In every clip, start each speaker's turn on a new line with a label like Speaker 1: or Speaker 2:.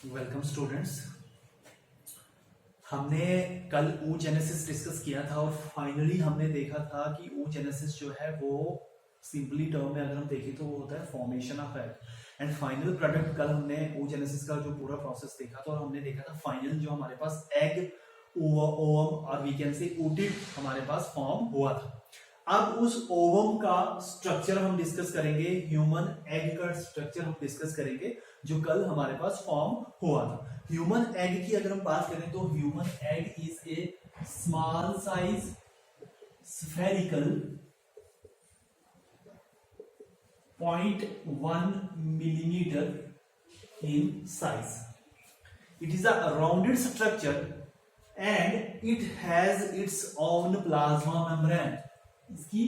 Speaker 1: Welcome students. हमने कल oogenesis discuss किया था और फाइनली हमने देखा था कि oogenesis जो है वो सिंपली टर्म में अगर हम देखें तो वो होता है formation of egg and final product. कल हमने oogenesis का जो पूरा प्रोसेस देखा था और हमने देखा था फाइनल जो हमारे पास एग ओवम और वी कैन से ooted हमारे पास फॉर्म हुआ था। अब उस ओवम का स्ट्रक्चर हम डिस्कस करेंगे, ह्यूमन एग का स्ट्रक्चर हम डिस्कस करेंगे जो कल हमारे पास फॉर्म हुआ था। ह्यूमन एग की अगर हम बात करें तो human egg is a small size spherical 0.1 millimeter in size. It is a rounded structure and it has its own plasma membrane. इसकी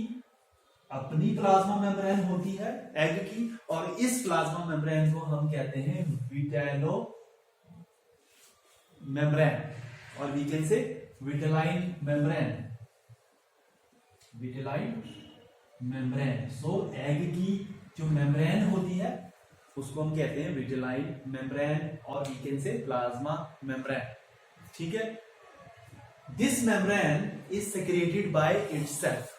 Speaker 1: अपनी प्लाज्मा मेम्ब्रेन होती है एग की और इस प्लाज्मा मेम्ब्रेन को हम कहते हैं विटेलो मेम्ब्रेन और we can say vitelline membrane. Vitelline membrane. So egg की जो मेम्ब्रेन होती है उसको हम कहते हैं विटेलाइन मेम्ब्रेन और we can say plasma membrane. ठीक है। This membrane is secreted by itself.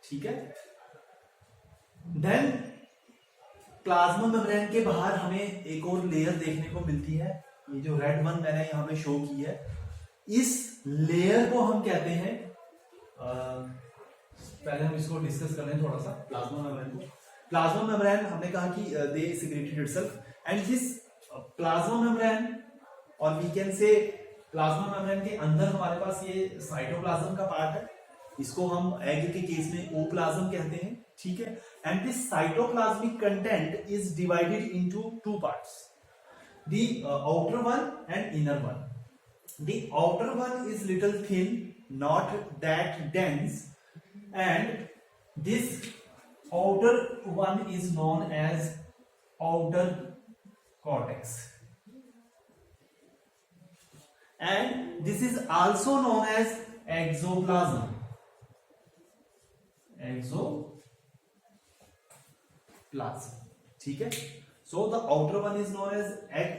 Speaker 1: ठीक है। देन प्लाज्मा मेम्ब्रेन के बाहर हमें एक और लेयर देखने को मिलती है, ये जो रेड वन मैंने यहां पे शो की है, इस लेयर को हम कहते हैं पहले हम इसको डिस्कस कर लें थोड़ा सा प्लाज्मा मेम्ब्रेन को। प्लाज्मा मेम्ब्रेन हमने कहा कि they secreted itself and this plasma membrane और we can say plasma membrane के अंदर हमारे पास ये साइटोप्लाज्म का पार्ट है, इसको हम एग के केस में ओप्लाज्म कहते हैं। ठीक है। And this cytoplasmic content is divided into two parts, the outer one and inner one. The outer one is little thin, not that dense, and this outer one is known as outer cortex and this is also known as exoplasm. ठीक है। So the outer one is known as egg,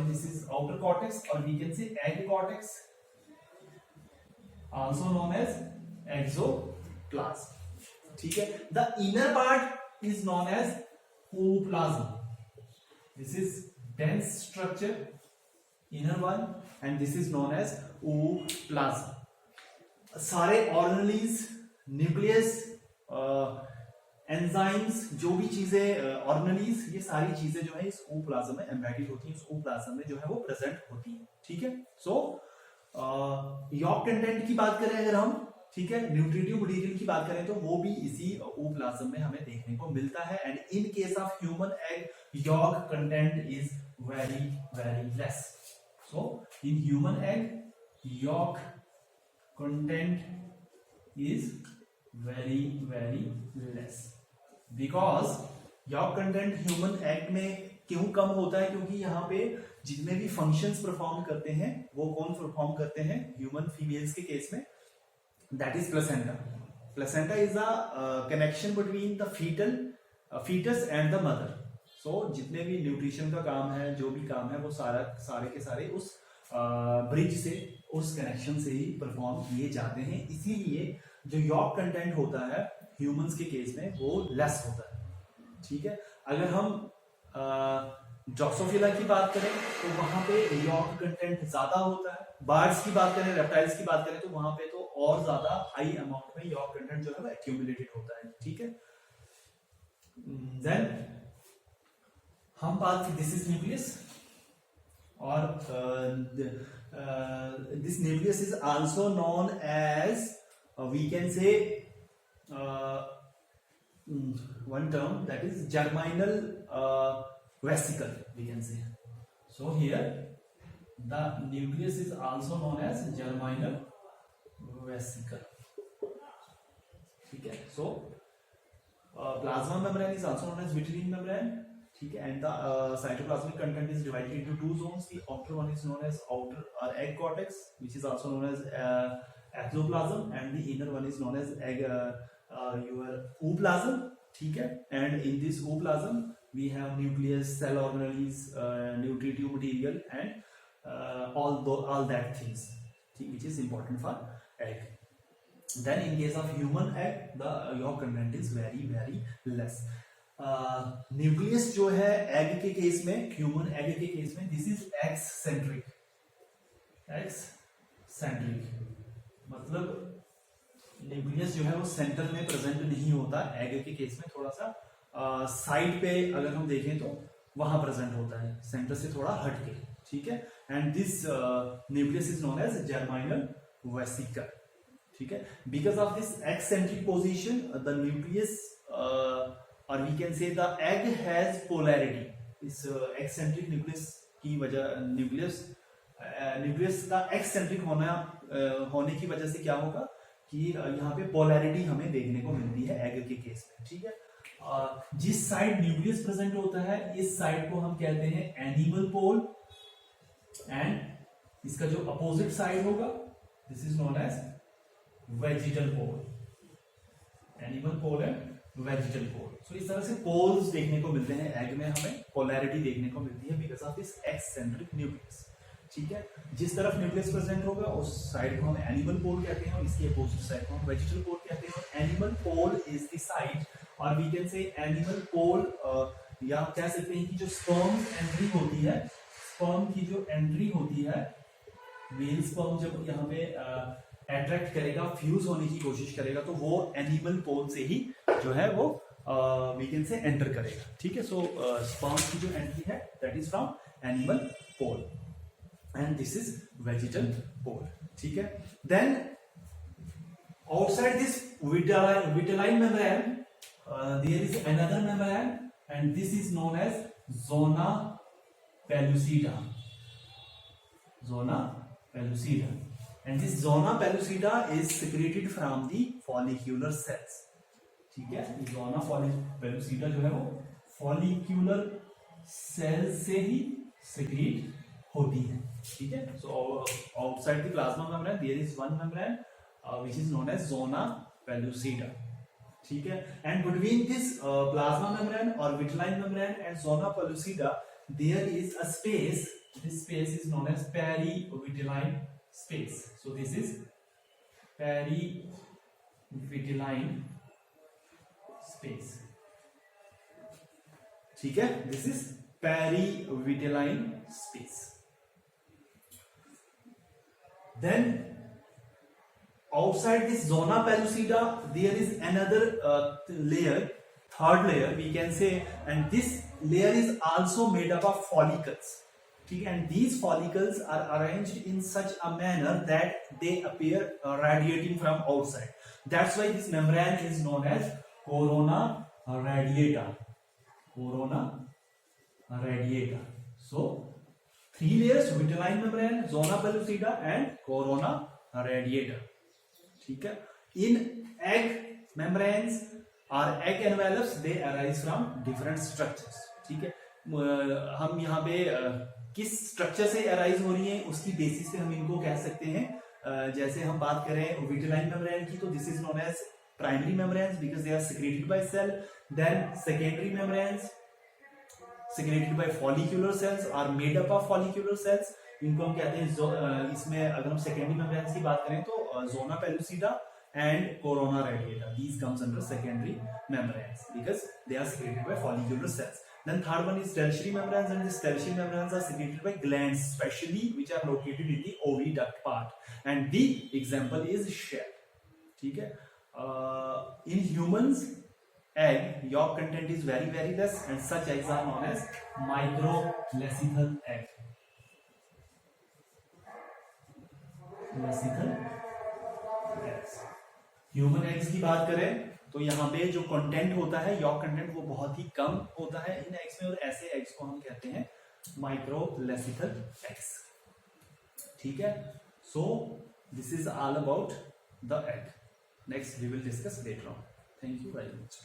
Speaker 1: this is outer cortex or we can say egg cortex, also known as exoplasm. ठीक है। The inner part is known as ooplasm. This is dense structure, inner one, and this is known as ooplasm. सारे organelles, nucleus, enzymes, जो भी चीजें organelles, ये सारी चीजें जो है इस ओप्लाज्म में एम्बेडेड होती हैं, इस ओप्लाज्म में जो है वो प्रेजेंट होती है। ठीक है। सो यॉर्क कंटेंट की बात करें अगर हम, ठीक है, न्यूट्रिटिव मटेरियल की बात करें तो वो भी इसी ओप्लाज्म में हमें देखने को मिलता है। And in case of human egg York content is very very less. So in human egg, yolk content is very very less because yolk content human egg में क्यों कम होता है? क्योंकि यहाँ पे जितने भी फंक्शंस परफॉर्म करते हैं वो कौन परफॉर्म करते हैं ह्यूमन फीमेल्स के केस में? That is placenta. Placenta is a connection between the foetus and the mother. So जितने भी न्यूट्रिशन का काम है, जो भी काम है, वो सारे के सारे उस ब्रिज से, उस कनेक्शन से ही परफॉर्म किए जाते हैं। इसीलिए जो यॉर्क कंटेंट होता है ह्यूमंस के केस में वो लेस होता है। ठीक है। अगर हम ड्रोसोफिला की बात करें तो वहां पे यॉर्क कंटेंट ज्यादा होता है। बर्ड्स की बात करें, रेप्टाइल्स की बात करें तो वहां पे तो और ज्यादा हाई अमाउंट में यॉर्क कंटेंट जो है वो एक्यूमुलेटेड होता है। ठीक है। देन हम बात की दिस इज न्यूक्लियस और this nucleus is also known as we can say one term that is germinal vesicle we can say. So here the nucleus is also known as germinal vesicle. ठीक है। So plasma membrane is also known as vitelline membrane. ठीक है। And the cytoplasmic content is divided into two zones. The outer one is known as outer or egg cortex, which is also known as exoplasm, and the inner one is known as egg your ooplasm. ठीक है। And in this ooplasm we have nucleus, cell organelles, nutritive material, and all that things which is important for egg. Then in case of human egg, the yolk content is very less. Nucleus जो है egg के case में, human egg के case में, this is x centric मतलब nucleus जो है वो सेंटर में प्रेजेंट नहीं होता। एग के केस में थोड़ा सा साइड पे अगर हम देखें तो वहां प्रेजेंट होता है, सेंटर से थोड़ा हटके, ठीक है। And this nucleus is known as germinal vesicle, ठीक है। Because of this eccentric position the nucleus और we can say the egg has polarity. इस एक्सेंट्रिक न्यूक्लियस की वजह, न्यूक्लियस का एक्सेंट्रिक होने की वजह से क्या होगा कि यहाँ पे पोलैरिटी हमें देखने को मिलती है एग के केस में, ठीक है। जिस साइड न्यूक्लियस प्रेजेंट होता है इस साइड को हम कहते हैं एनिमल पोल, एंड इसका जो अपोजिट साइड होगा this is known as vegetal pole, animal pole and vegetal pole. So इस तरह से पोल्स देखने को मिलते हैं एग में, हमें पोलैरिटी देखने को मिलती है because of this eccentric nucleus, ठीक है। जिस तरफ न्यूक्लियस प्रेजेंट होगा उस साइड को हम एनिमल पोल कहते हैं और इसके अपोजिट साइड को हम वेजिटल पोल कहते हैं। और animal pole is the side, और we can say animal pole, या आप कह सकते हैं कि जो स्पर्म एंट्री होती है, स्पर्म की जो एंट्री होती है, मेल स्पर्म जब यहाँ पे अट्रैक्ट करेगा, फ्यूज होने की कोशिश करेगा, तो वो एनिमल पोल से ही जो है वो वी कैन से एंटर करेगा, ठीक है। सो स्पर्म की जो एंट्री है that is from animal pole and this is vegetal pole, ठीक है। Then outside this vitelline membrane there is another membrane and this is known as zona pellucida, zona pellucida, and this zona pellucida is secreted from the follicular cells, ठीक है। zona pellucida जो है वो follicular cells से ही secrete होती है, ठीक है। So outside the plasma membrane there is one membrane which is known as zona pellucida, ठीक है। And between this plasma membrane or vitelline membrane and zona pellucida there is a space. This space is known as perivitelline space. So this is perivitelline space, ठीक है। This is perivitelline space. Then outside this zona pellucida there is another layer, third layer we can say, and this layer is also made up of follicles, ठीक है। and these follicles are arranged in such a manner that they appear radiating from outside. That's why this membrane is known as corona radiata, corona radiata. So 3 layers: vitelline membrane, zona pellucida and corona radiata, ठीक है। in egg membranes or egg envelopes they arise from different structures, ठीक है। हम यहाँ पे किस structure से arise हो रही है उसकी बेसिस पे हम इनको कह सकते हैं। जैसे हम बात करें विटेलाइन मेम्ब्रेन की, तो this is known as primary membranes because they are secreted by cell. Then secondary membranes secreted by follicular cells और made up of follicular cells, इनको हम कहते हैं। इसमें अगर हम सेकेंडरी मेम्ब्रेन्स की बात करें तो zona pellucida and corona radiata, these comes under secondary membranes because they are secreted by follicular cells. Then third one is tertiary membranes, and these tertiary membranes are secreted by glands specially which are located in the oviduct part, and the example is shell, ठीक है। in humans egg yolk content is very less, and such eggs are known as microlecithal egg, lecithal eggs। Human eggs की बात करें तो यहाँ पे जो content होता है यॉक कंटेंट वो बहुत ही कम होता है इन एग्स में, और ऐसे एग्स को हम कहते हैं माइक्रोलेसिथल एग्स, ठीक है। So this is all about the egg. Next we will discuss later on. Thank you very much.